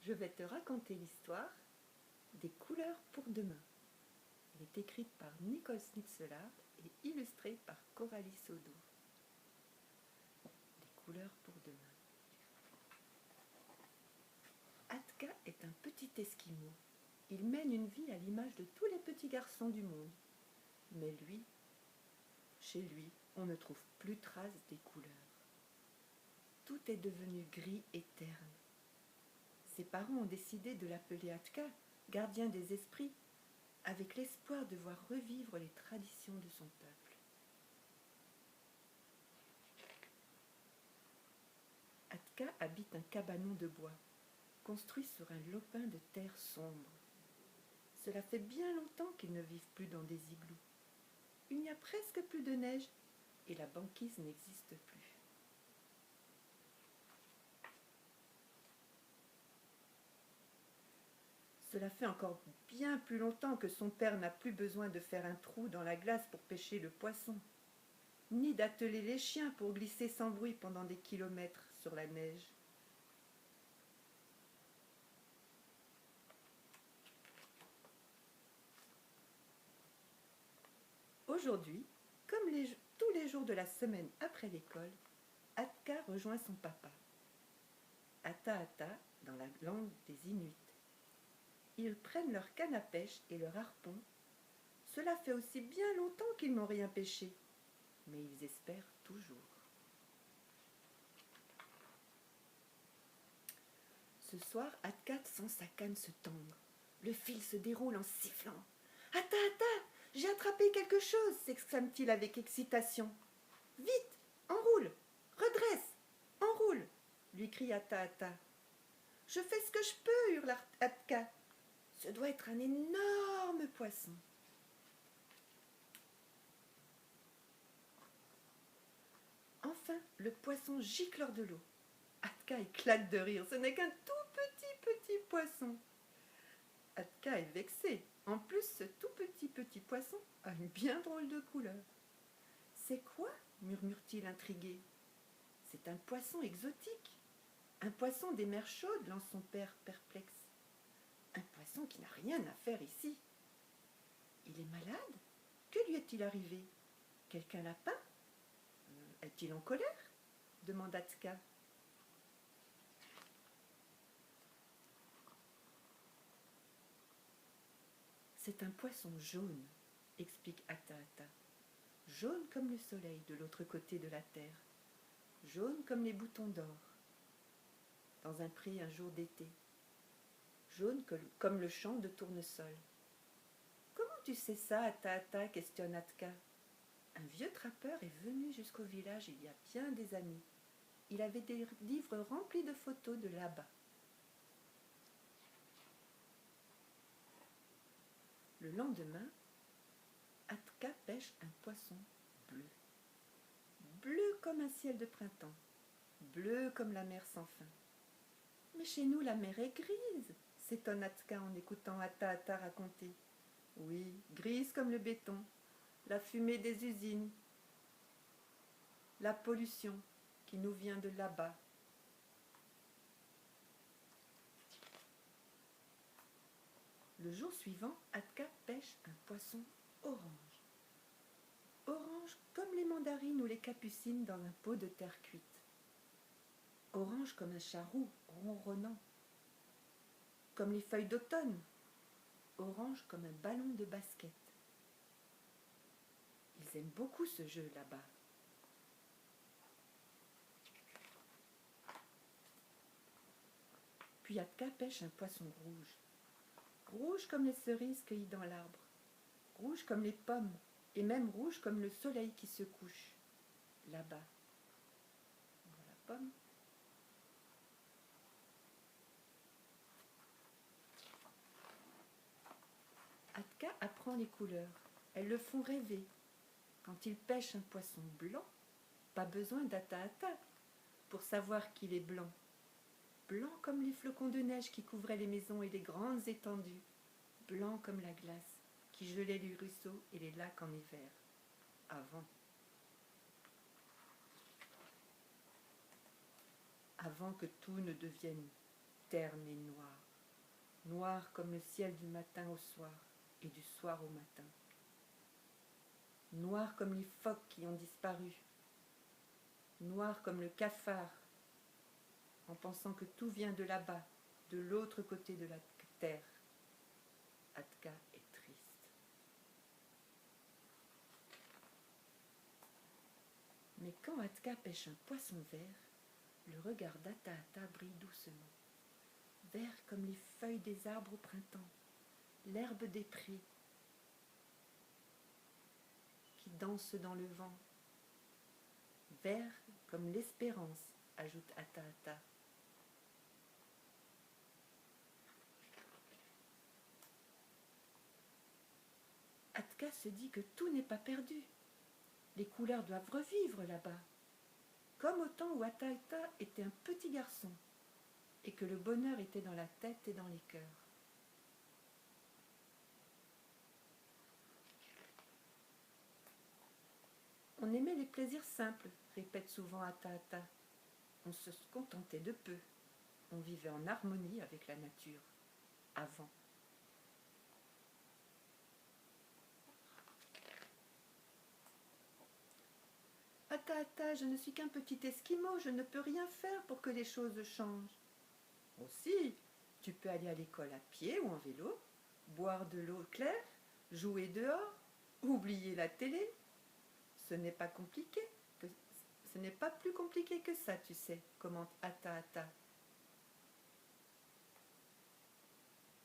je vais te raconter l'histoire des couleurs pour demain. Elle est écrite par Nicole Snitzelard et illustrée par Coralie Sodo. Des couleurs pour demain. Atka est un petit esquimau. Il mène une vie à l'image de tous les petits garçons du monde. Mais lui, chez lui, on ne trouve plus trace des couleurs. Tout est devenu gris et terne. Ses parents ont décidé de l'appeler Atka, gardien des esprits, avec l'espoir de voir revivre les traditions de son peuple. Atka habite un cabanon de bois, construit sur un lopin de terre sombre. Cela fait bien longtemps qu'ils ne vivent plus dans des igloos. Il n'y a presque plus de neige et la banquise n'existe plus. Cela fait encore bien plus longtemps que son père n'a plus besoin de faire un trou dans la glace pour pêcher le poisson, ni d'atteler les chiens pour glisser sans bruit pendant des kilomètres sur la neige. Aujourd'hui, comme tous les jours de la semaine après l'école, Atka rejoint son papa. Ata-ata dans la langue des Inuits. Ils prennent leur canne à pêche et leur harpon. Cela fait aussi bien longtemps qu'ils n'ont rien pêché, mais ils espèrent toujours. Ce soir, Atka sent sa canne se tendre. Le fil se déroule en sifflant. « Ata-ata, j'ai attrapé quelque chose !» s'exclame-t-il avec excitation. « Vite, enroule, redresse, enroule !» lui crie Ata-ata. « Je fais ce que je peux !» hurle Atka. « Ce doit être un énorme poisson. » Enfin, le poisson gicle hors de l'eau. Atka éclate de rire. Ce n'est qu'un tout petit poisson. Atka est vexé. En plus, ce tout petit poisson a une bien drôle de couleur. « C'est quoi ?» murmure-t-il intrigué. « C'est un poisson exotique. Un poisson des mers chaudes, lance son père perplexe. Un poisson qui n'a rien à faire ici. Il est malade? Que lui est-il arrivé? Quelqu'un l'a peint? Est-il en colère? Demanda Atka. C'est un poisson jaune, explique Ata-ata. Jaune comme le soleil de l'autre côté de la terre, jaune comme les boutons d'or, dans un pré un jour d'été, jaune comme le champ de tournesol. Comment tu sais ça, Ata-ata questionne Atka. Un vieux trappeur est venu jusqu'au village il y a bien des années. Il avait des livres remplis de photos de là-bas. Le lendemain, Atka pêche un poisson bleu. Bleu comme un ciel de printemps, bleu comme la mer sans fin. Mais chez nous, la mer est grise, s'étonne Atka en écoutant Ata-ata raconter. Oui, grise comme le béton, la fumée des usines, la pollution qui nous vient de là-bas. Le jour suivant, Atka pêche un poisson orange. Orange comme les mandarines ou les capucines dans un pot de terre cuite. Orange comme un charroux ronronnant. Comme les feuilles d'automne. Orange comme un ballon de basket. Ils aiment beaucoup ce jeu là-bas. Puis Atka pêche un poisson rouge. Rouge comme les cerises cueillies dans l'arbre. Rouge comme les pommes. Et même rouge comme le soleil qui se couche. Là-bas. Dans la pomme. Atka apprend les couleurs. Elles le font rêver. Quand il pêche un poisson blanc, pas besoin d'Ata-ata pour savoir qu'il est blanc. Blanc comme les flocons de neige qui couvraient les maisons et les grandes étendues. Blanc comme la glace qui gelait les ruisseaux et les lacs en hiver. Avant. Avant que tout ne devienne terne et noire, noire comme le ciel du matin au soir et du soir au matin, noire comme les phoques qui ont disparu, noire comme le cafard, en pensant que tout vient de là-bas, de l'autre côté de la terre. Atka est triste. Mais quand Atka pêche un poisson vert, le regard d'Ata-Ata brille doucement, vert comme les feuilles des arbres au printemps, l'herbe des prés qui danse dans le vent, vert comme l'espérance, ajoute Ata-Ata. Atka se dit que tout n'est pas perdu. Les couleurs doivent revivre là-bas, comme au temps où Ata-Ata était un petit garçon et que le bonheur était dans la tête et dans les cœurs. On aimait les plaisirs simples, répète souvent Ata-Ata. On se contentait de peu. On vivait en harmonie avec la nature, avant. Ata-Ata, je ne suis qu'un petit esquimau, je ne peux rien faire pour que les choses changent. Aussi, tu peux aller à l'école à pied ou en vélo, boire de l'eau claire, jouer dehors, oublier la télé. Ce n'est pas compliqué, ce n'est pas plus compliqué que ça, tu sais, commente Ata-Ata.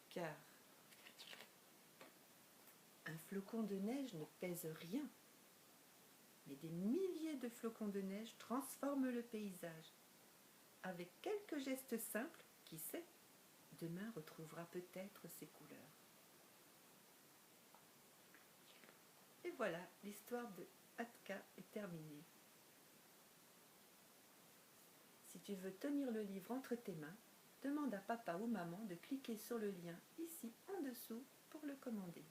Car un flocon de neige ne pèse rien, mais des milliers de flocons de neige transforment le paysage. Avec quelques gestes simples, qui sait, demain retrouvera peut-être ses couleurs. Et voilà, l'histoire de Atka est terminée. Si tu veux tenir le livre entre tes mains, demande à papa ou maman de cliquer sur le lien ici en dessous pour le commander.